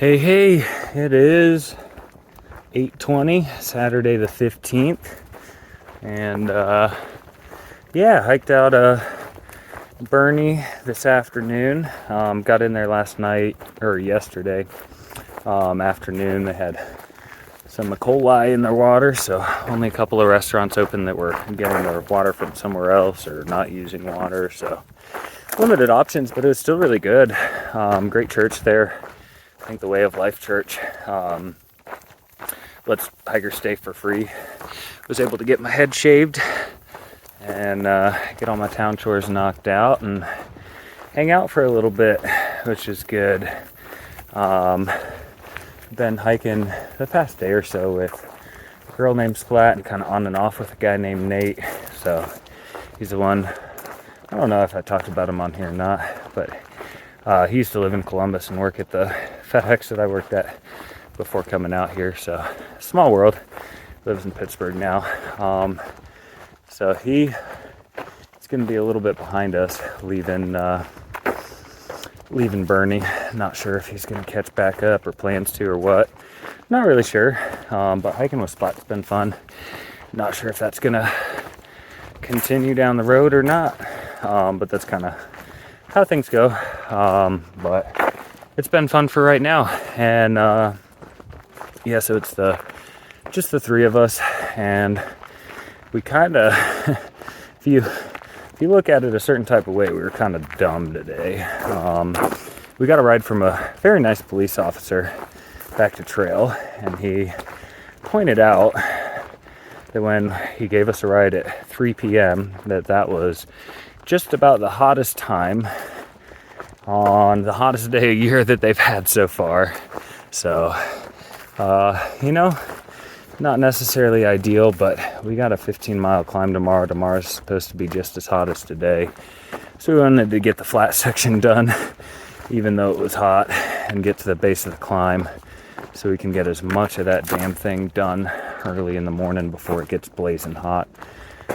Hey, it is 8:20, Saturday the 15th, and hiked out Bernie this afternoon. Got in there last night, or yesterday afternoon. They had some E. coli in their water, so only a couple of restaurants open that were getting their water from somewhere else or not using water, so limited options, but it was still really good. Great church there. I think the Way of Life Church lets hikers stay for free. Was able to get my head shaved and get all my town chores knocked out and hang out for a little bit, which is good. Been hiking the past day or so with a girl named Splat and kind of on and off with a guy named Nate. So he's the one, I don't know if I talked about him on here or not, but he used to live in Columbus and work at the FedEx that I worked at before coming out here. So small world. Lives in Pittsburgh now. So it's going to be a little bit behind us leaving Bernie. Not sure if he's going to catch back up or plans to or what. Not really sure. But hiking with Spot's been fun. Not sure if that's going to continue down the road or not. But that's kind of how things go. But it's been fun for right now. And so it's just the three of us, and we kind of, if you look at it a certain type of way, we were kind of dumb today. We got a ride from a very nice police officer back to trail, and he pointed out that when he gave us a ride at 3 p.m. that was just about the hottest time on the hottest day of year that they've had so far. So, not necessarily ideal, but we got a 15-mile climb tomorrow. Tomorrow's supposed to be just as hot as today. So we wanted to get the flat section done, even though it was hot, and get to the base of the climb so we can get as much of that damn thing done early in the morning before it gets blazing hot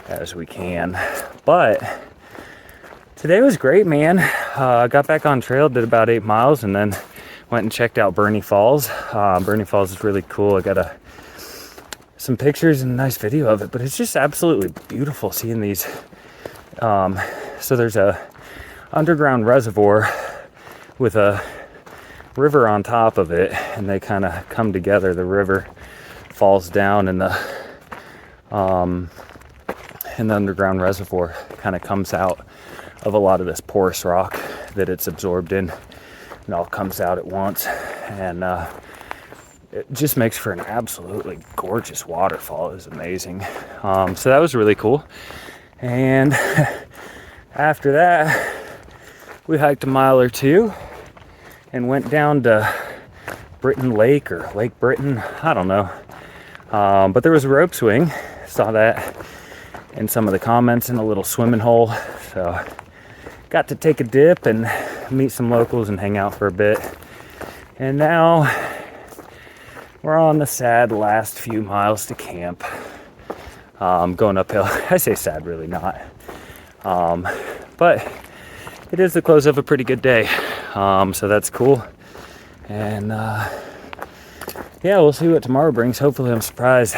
as we can. But today was great, man. Got back on trail, did about 8 miles, and then went and checked out Bernie Falls. Bernie Falls is really cool. I got some pictures and a nice video of it, but it's just absolutely beautiful seeing these. So there's a underground reservoir with a river on top of it, and they kind of come together. The river falls down, and the underground reservoir kind of comes out of a lot of this porous rock that it's absorbed in. It all comes out at once, and it just makes for an absolutely gorgeous waterfall. It was amazing. So that was really cool. And after that, we hiked a mile or two and went down to Britton Lake or Lake Britton. I don't know. But there was a rope swing. Saw that in some of the comments in a little swimming hole. So got to take a dip and meet some locals and hang out for a bit. And now we're on the sad last few miles to camp. Going uphill. I say sad, really not. But it is the close of a pretty good day. So that's cool. And we'll see what tomorrow brings. Hopefully I'm surprised,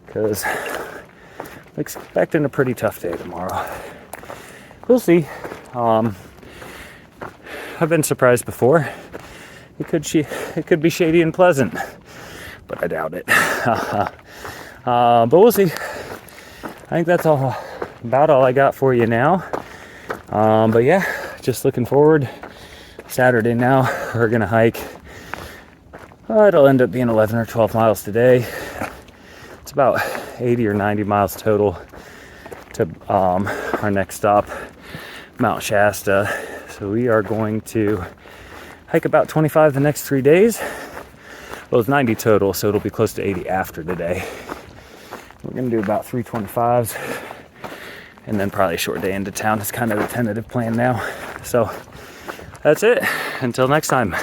because I'm expecting a pretty tough day tomorrow. We'll see. I've been surprised before. It could be shady and pleasant, but I doubt it. But we'll see. I think that's about all I got for you now. But yeah, just looking forward. Saturday now, we're gonna hike. It'll end up being 11 or 12 miles today. It's about 80 or 90 miles total to our next stop, Mount Shasta. So we are going to hike about 25 the next 3 days. Well, it's 90 total, so it'll be close to 80 after today. We're going to do about 325s, and then probably a short day into town. It's kind of the tentative plan now. So that's it. Until next time.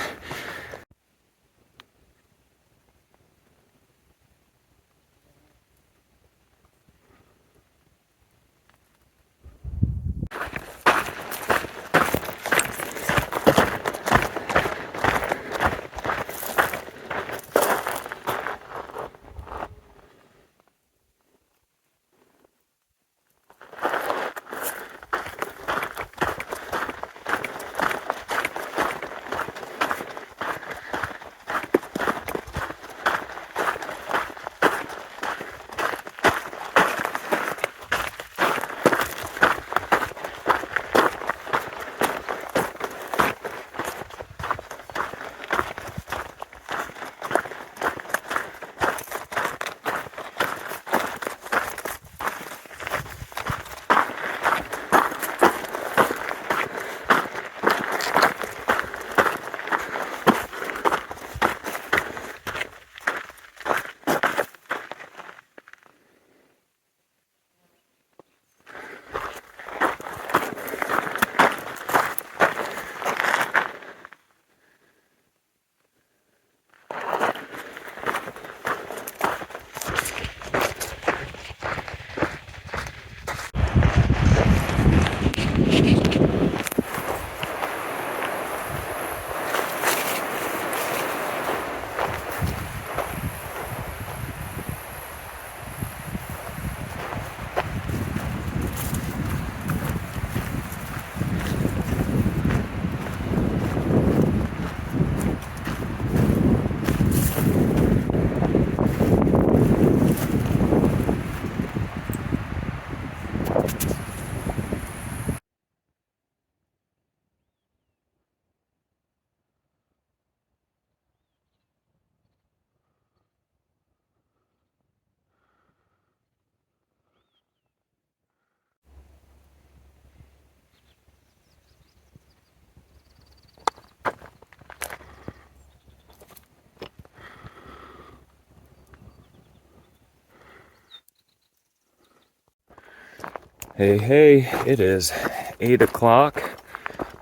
Hey, it is 8 o'clock,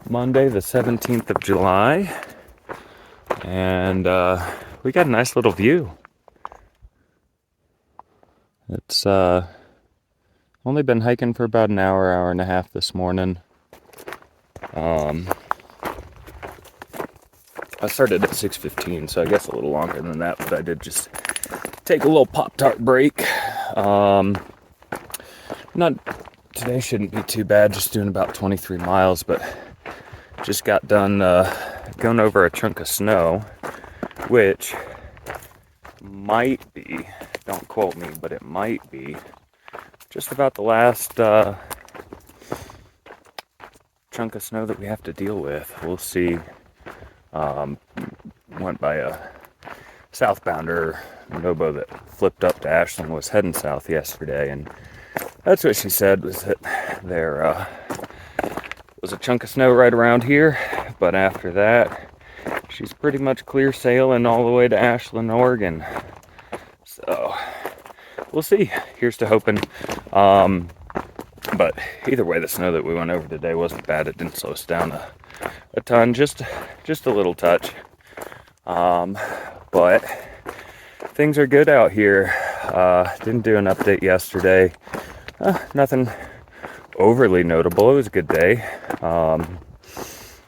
Monday the 17th of July, and we got a nice little view. It's only been hiking for about an hour and a half this morning. I started at 6:15, so I guess a little longer than that, but I did just take a little Pop-Tart break. Today shouldn't be too bad, just doing about 23 miles, but just got done going over a chunk of snow, which might be, don't quote me, but it might be just about the last chunk of snow that we have to deal with. We'll see. Went by a southbounder, Nobo, that flipped up to Ashland, was heading south yesterday, and that's what she said, was that there was a chunk of snow right around here, but after that, she's pretty much clear sailing all the way to Ashland, Oregon. So, we'll see. Here's to hoping. But either way, the snow that we went over today wasn't bad. It didn't slow us down a ton, just a little touch. But things are good out here. Didn't do an update yesterday. Nothing overly notable. It was a good day.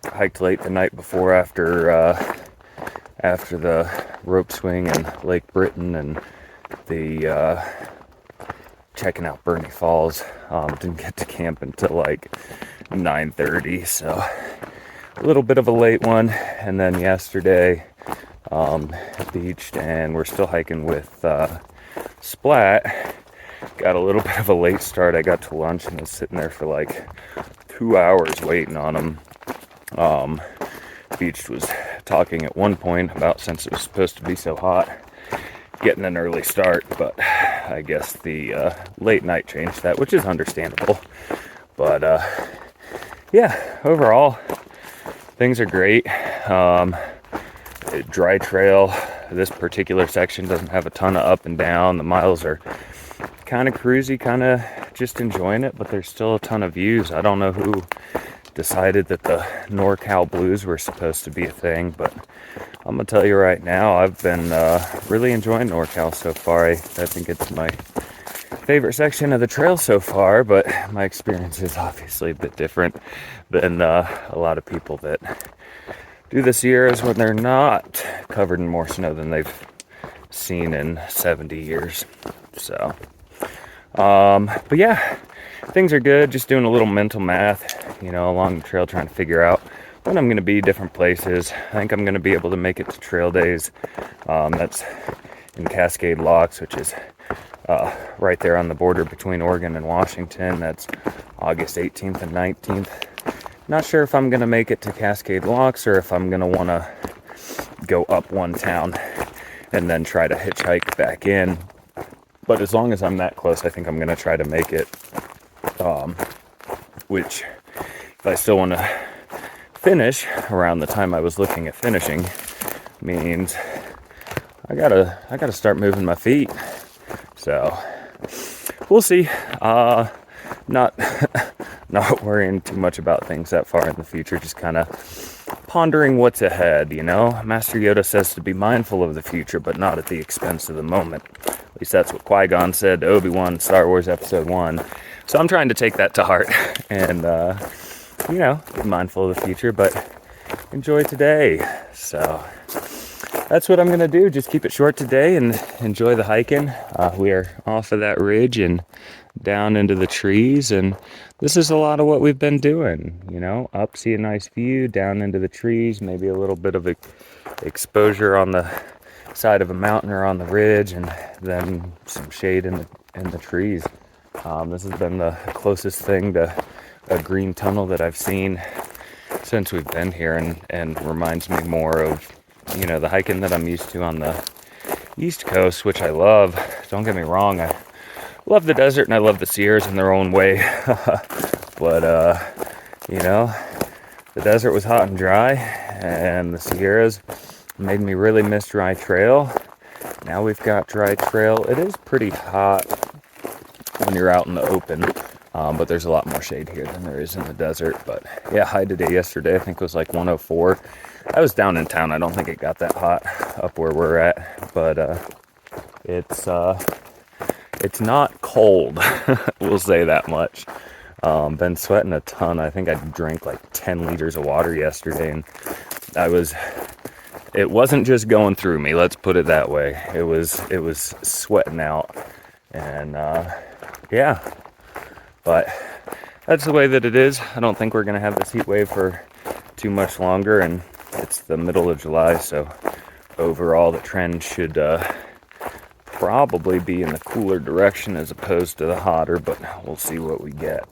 Hiked late the night before after the rope swing in Lake Britain and the checking out Bernie Falls. Didn't get to camp until like 9:30, so a little bit of a late one. And then yesterday, beached, and we're still hiking with Splat. Got a little bit of a late start. I got to lunch and was sitting there for like 2 hours waiting on him. Beached was talking at one point about, since it was supposed to be so hot, getting an early start, but I guess the late night changed that, which is understandable. But yeah, overall, things are great. Dry trail, this particular section doesn't have a ton of up and down. The miles are kind of cruisy, kind of just enjoying it, but there's still a ton of views. I don't know who decided that the NorCal blues were supposed to be a thing, but I'm gonna tell you right now, I've been really enjoying NorCal so far. I think it's my favorite section of the trail so far, but my experience is obviously a bit different than a lot of people that do the Sierras when they're not covered in more snow than they've seen in 70 years. So, but yeah, things are good. Just doing a little mental math, along the trail, trying to figure out when I'm going to be different places. I think I'm going to be able to make it to trail days. That's in Cascade Locks, which is right there on the border between Oregon and Washington. That's August 18th and 19th. Not sure if I'm going to make it to Cascade Locks or if I'm going to want to go up one town and then try to hitchhike back in. But as long as I'm that close, I think I'm going to try to make it. Which, if I still want to finish around the time I was looking at finishing, means I gotta start moving my feet. So we'll see. Not worrying too much about things that far in the future, just kind of pondering what's ahead, Master Yoda says to be mindful of the future, but not at the expense of the moment. At least that's what Qui-Gon said to Obi-Wan, Star Wars Episode 1. So I'm trying to take that to heart and, be mindful of the future, but enjoy today. So that's what I'm going to do. Just keep it short today and enjoy the hiking. We are off of that ridge and down into the trees, and this is a lot of what we've been doing, up, see a nice view, down into the trees, maybe a little bit of exposure on the side of a mountain or on the ridge, and then some shade in the trees. This has been the closest thing to a green tunnel that I've seen since we've been here, and reminds me more of the hiking that I'm used to on the East Coast, which I love. Don't get me wrong, I love the desert and I love the Sierras in their own way. But the desert was hot and dry, and the Sierras made me really miss dry trail. Now we've got dry trail. It is pretty hot when you're out in the open, But there's a lot more shade here than there is in the desert. But yeah, high today yesterday, I think it was like 104. I was down in town. I don't think it got that hot up where we're at, but it's not cold. We'll say that much. Been sweating a ton. I think I drank like 10 liters of water yesterday, and it wasn't just going through me, let's put it that way. It was sweating out, and yeah, but that's the way that it is. I don't think we're gonna have this heat wave for too much longer, and it's the middle of July, so overall the trend should probably be in the cooler direction as opposed to the hotter, but we'll see what we get.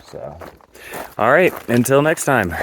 So, all right, until next time.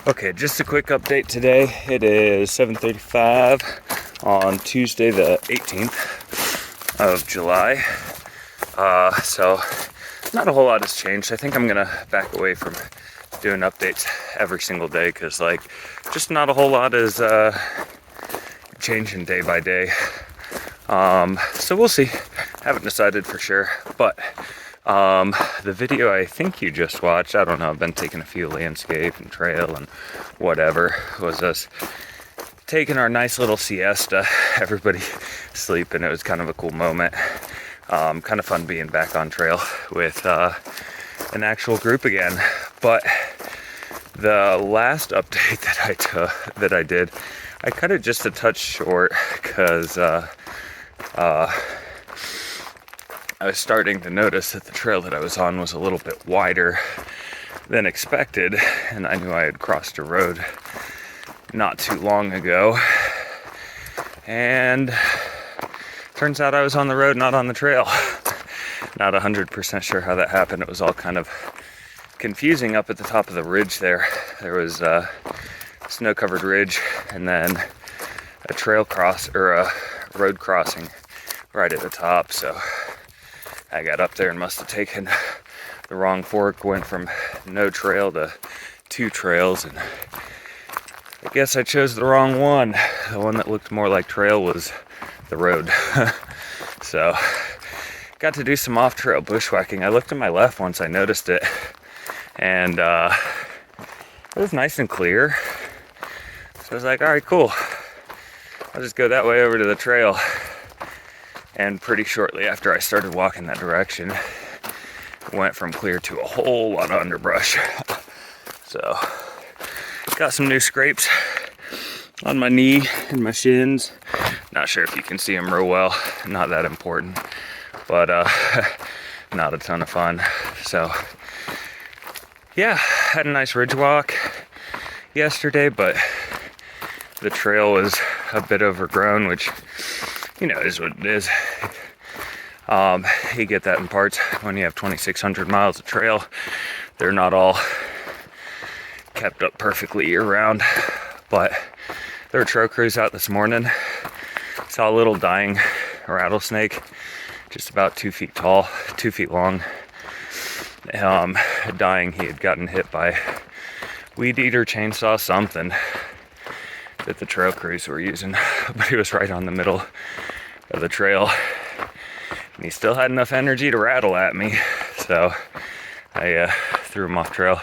Okay, just a quick update today. It is 7:35 on Tuesday the 18th of July. So not a whole lot has changed. I think I'm gonna back away from doing updates every single day because like just not a whole lot is changing day by day. So we'll see. Haven't decided for sure, but the video I think you just watched, I don't know, I've been taking a few landscape and trail and whatever, was us taking our nice little siesta, everybody sleeping. It was kind of a cool moment. Kind of fun being back on trail with an actual group again. But the last update that I did, I cut it just a touch short because I was starting to notice that the trail that I was on was a little bit wider than expected, and I knew I had crossed a road not too long ago, and turns out I was on the road, not on the trail. Not 100% sure how that happened. It was all kind of confusing up at the top of the ridge there. There was a snow-covered ridge and then a trail cross, or a road crossing right at the top, so I got up there and must have taken the wrong fork, went from no trail to 2 trails, and I guess I chose the wrong one. The one that looked more like trail was the road. So, got to do some off-trail bushwhacking. I looked to my left once I noticed it, and it was nice and clear. So I was like, all right, cool. I'll just go that way over to the trail. And pretty shortly after I started walking that direction, it went from clear to a whole lot of underbrush. So, got some new scrapes on my knee and my shins. Not sure if you can see them real well, not that important, but not a ton of fun. So, yeah, had a nice ridge walk yesterday, but the trail was a bit overgrown, which, you know, is what it is. You get that in parts when you have 2,600 miles of trail. They're not all kept up perfectly year round, but there were trail crews out this morning. Saw a little dying rattlesnake, just about 2 feet tall, 2 feet long. Dying, he had gotten hit by weed eater, chainsaw, something that the trail crews were using, but he was right on the middle of the trail, and he still had enough energy to rattle at me, so I threw him off trail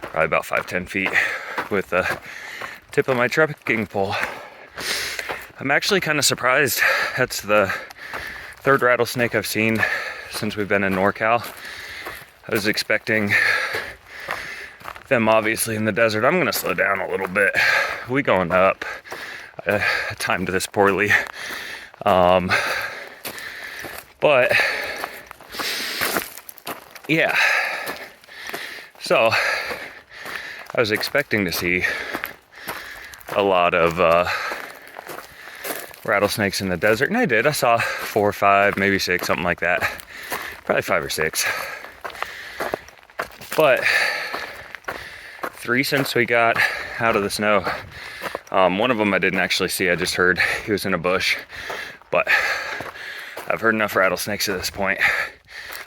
probably about 5-10 feet with the tip of my trekking pole. I'm actually kind of surprised. That's the 3rd rattlesnake I've seen since we've been in NorCal. I was expecting them obviously in the desert. I'm gonna slow down a little bit. We going up. timed this poorly. But yeah, so I was expecting to see a lot of rattlesnakes in the desert, and I did. I saw 4 or 5, maybe 6, something like that. Probably 5 or 6. But 3 since we got out of the snow. One of them I didn't actually see, I just heard he was in a bush. But I've heard enough rattlesnakes at this point.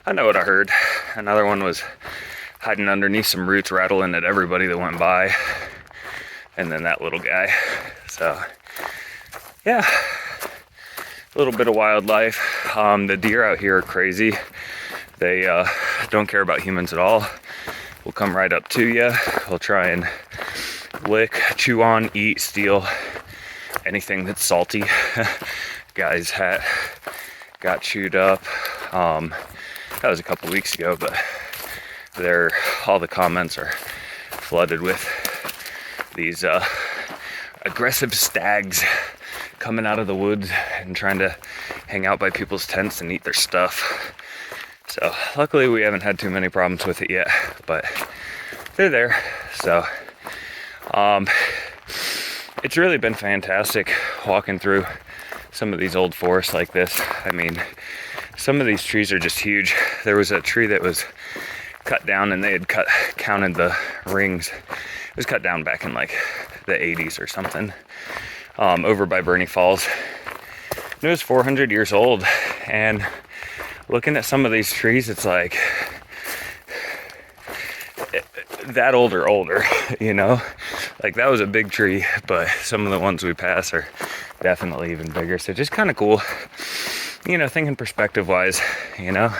I know what I heard. Another one was hiding underneath some roots, rattling at everybody that went by. And then that little guy. So, yeah, a little bit of wildlife. The deer out here are crazy. They don't care about humans at all. Will come right up to you. Will try and lick, chew on, eat, steal anything that's salty. Guy's hat got chewed up. That was a couple weeks ago, but all the comments are flooded with these aggressive stags coming out of the woods and trying to hang out by people's tents and eat their stuff. So luckily we haven't had too many problems with it yet, but they're there. So it's really been fantastic walking through some of these old forests like this. I mean, some of these trees are just huge. There was a tree that was cut down and they had counted the rings. It was cut down back in like the 80s or something, over by Bernie Falls. It was 400 years old, and looking at some of these trees, it's like that older, you know? Like that was a big tree, but some of the ones we pass are definitely even bigger. So just kind of cool, you know, thinking perspective wise, you know,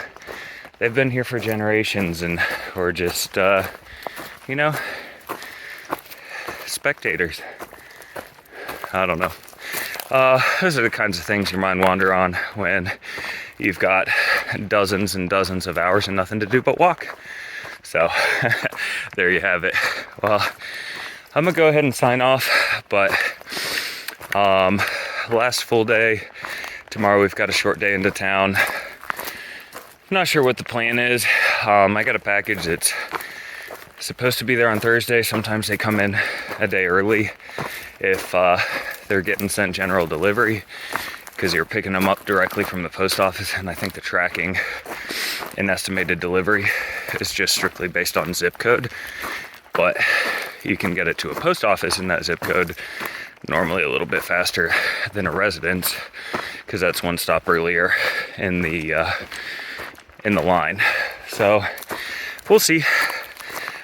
they've been here for generations and we're just, you know, spectators. I don't know. Those are the kinds of things your mind wander on when you've got dozens and dozens of hours and nothing to do but walk. So there you have it. Well, I'm gonna go ahead and sign off, but last full day. Tomorrow we've got a short day into town. I'm not sure what the plan is. I got a package that's supposed to be there on Thursday. Sometimes they come in a day early if they're getting sent general delivery, because you're picking them up directly from the post office, and I think the tracking and estimated delivery is just strictly based on zip code. But you can get it to a post office in that zip code normally a little bit faster than a residence, because that's one stop earlier in the line. So we'll see.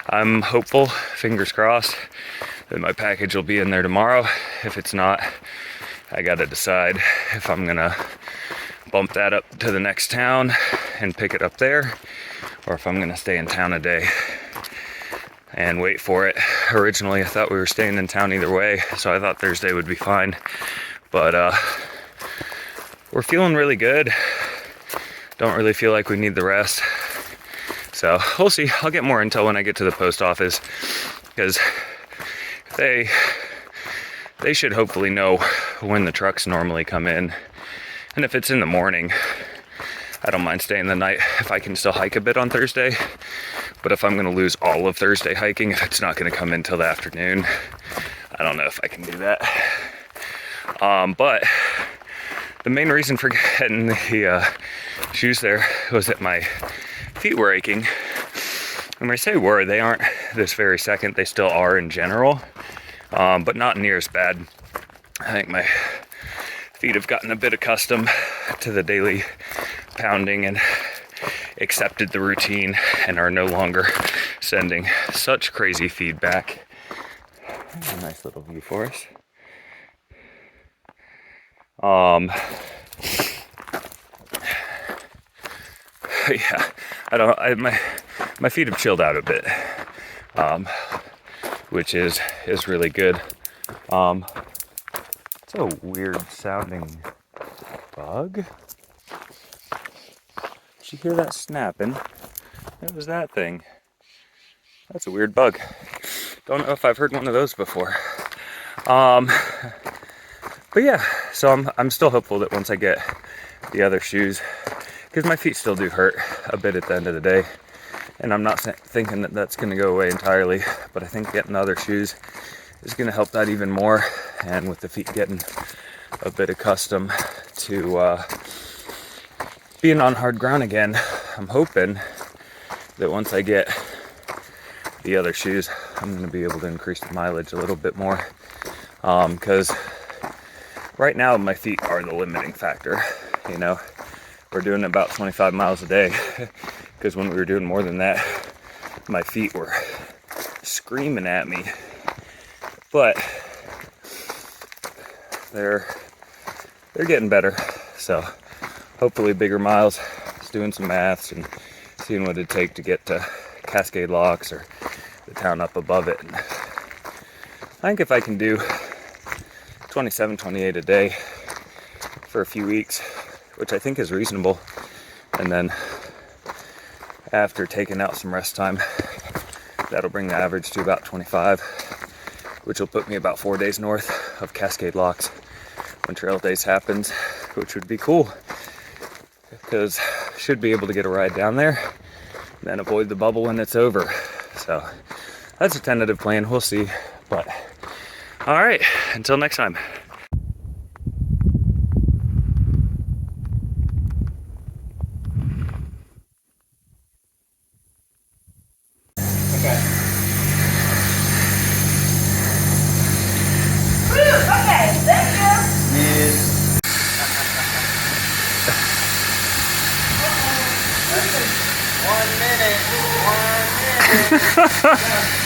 I'm hopeful, fingers crossed, that my package will be in there tomorrow. If it's not, I gotta decide if I'm gonna bump that up to the next town and pick it up there, or if I'm gonna stay in town a day and wait for it. Originally I thought we were staying in town either way, so I thought Thursday would be fine, but we're feeling really good. Don't really feel like we need the rest, so we'll see. I'll get more intel when I get to the post office, because they should hopefully know when the trucks normally come in. And if it's in the morning, I don't mind staying the night if I can still hike a bit on Thursday. But if I'm going to lose all of Thursday hiking, if it's not going to come in till the afternoon, I don't know if I can do that. But the main reason for getting the shoes there was that my feet were aching. And when I say were, they aren't this very second. They still are in general, but not near as bad. I think my feet have gotten a bit accustomed to the daily pounding and accepted the routine and are no longer sending such crazy feedback. There's a nice little view for us. Yeah, my feet have chilled out a bit, which is really good. It's a weird sounding bug. Did you hear that snapping? What was that thing? That's a weird bug. Don't know if I've heard one of those before. But yeah, so I'm still hopeful that once I get the other shoes, because my feet still do hurt a bit at the end of the day, and I'm not thinking that that's going to go away entirely, but I think getting other shoes is going to help that even more. And with the feet getting a bit accustomed to being on hard ground again, I'm hoping that once I get the other shoes, I'm going to be able to increase the mileage a little bit more, because right now my feet are the limiting factor. You know, we're doing about 25 miles a day, because when we were doing more than that, my feet were screaming at me. But they're getting better, so hopefully bigger miles. Just doing some maths and seeing what it'd take to get to Cascade Locks or the town up above it. And I think if I can do 27, 28 a day for a few weeks, which I think is reasonable, and then after taking out some rest time, that'll bring the average to about 25, which will put me about 4 days north of Cascade Locks when trail days happens, which would be cool, because I should be able to get a ride down there and then avoid the bubble when it's over. So that's a tentative plan. We'll see. But all right, until next time. Okay. Woo, okay, thank you. Yes. 1 minute. 1 minute.